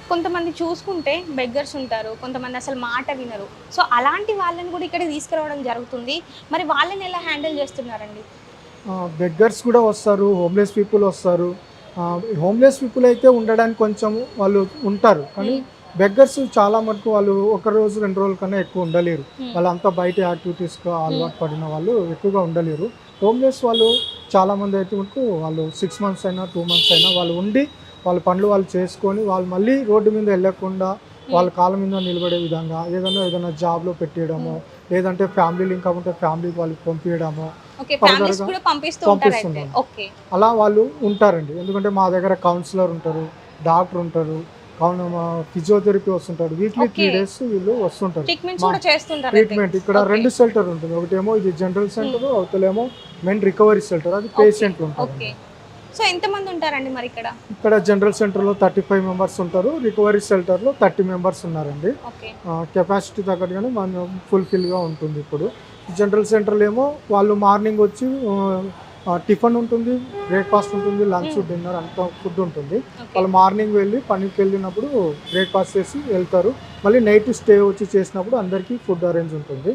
కొంతమంది చూసుకుంటే బెగ్గర్స్ ఉంటారు. కొంతమంది అసలు మాట వినరు. సో, అలాంటి వాళ్ళని కూడా ఇక్కడికి తీసుకురావడం జరుగుతుంది. మరి వాళ్ళని ఎలా హ్యాండిల్ చేస్తున్నారండి? బెగ్గర్స్ కూడా వస్తారు. హోమ్‌లెస్ పీపుల్ వస్తారు. హోమ్‌లెస్ పీపుల్ అయితే ఉండడానికి కొంచెం వాళ్ళు ఉంటారు. కానీ హ్మ్. బెగ్గర్స్ చాలా మటుకు వాళ్ళు ఒక రోజు, 2 రోజుల కన్నా ఎక్కువ ఉండలేరు. హ్మ్. వాళ్ళంతా బయట యాక్టివిటీస్‌కి హ్మ్. అలవాటు పడిన వాళ్ళు ఎక్కువగా ఉండలేరు. హోమ్‌లెస్ వాళ్ళు చాలామంది అయితే మటుకు వాళ్ళు 6 మంత్స్ అయినా, 2 మంత్స్ అయినా వాళ్ళు ఉండి, వాళ్ళ పనులు వాళ్ళు చేసుకొని, వాళ్ళు మళ్ళీ రోడ్డు మీద ఎళ్ళకుండా హ్మ్. వాళ్ళ కాళ్ళ మీద నిలబడే విధంగా ఏదైనా జాబ్‌లో పెట్టియడమో, హ్మ్. లేదంటే ఫ్యామిలీ లింక్ అవ్వుంటే ఫ్యామిలీకి వాళ్ళకి పంపియడమో ఓకే. ఫ్యామిలీస్ ఫర్దర్‌గా కూడా పంపిస్తూ ఉంటారైతే. పంపిస్తున్నాను. ఓకే. అలా వాళ్ళు ఉంటారండి. ఎందుకంటే మా దగ్గర కౌన్సిలర్ ఉంటారు, డాక్టర్ ఉంటారు, ఫిజియోథెరపీ వస్తుంటాడు. Weekly okay. 3 డేస్ వీళ్ళు వస్తుంటారు. ట్రీట్‌మెంట్స్ మా కూడా చేస్తుంటారైతే. ట్రీట్మెంట్ ఇక్కడ ఓకే. 2 షెల్టర్ ఉంటుంది. ఒకటేమో ఇది జనరల్ హ్మ్. సెంటర్, అవతలేమో మెన్ రికవరీ షెల్టర్. అది ఓకే. పేషెంట్లు ఓకే. ఉంటారండి. సో, ఎంతమంది ఉంటారండి మరిక్కడ? ఇక్కడ జనరల్ సెంటర్‌లో 35 మెంబర్స్ ఉంటారు. రికవరీ షెల్టర్‌లో 30 మెంబర్స్ ఉన్నారండి. ఓకే. కెపాసిటీ తగ్గట్టుగానే మనం ఫుల్‌ఫిల్‌గా ఉంటుంది ఇప్పుడు. జనరల్ సెంటర్‌లో ఏమో వాళ్ళు మార్నింగ్ వచ్చి టిఫిన్ ఉంటుంది, బ్రేక్‌ఫాస్ట్ ఉంటుంది, లంచ్, హ్మ్. డిన్నర్ అంతా ఫుడ్ ఉంటుంది. ఓకే. వాళ్ళు మార్నింగ్ వెళ్ళి పనికెళ్ళినప్పుడు బ్రేక్‌ఫాస్ట్ చేసి వెళ్తారు. మళ్ళీ నైట్ స్టే వచ్చి చేసినప్పుడు అందరికీ ఫుడ్ అరేంజ్ ఉంటుంది.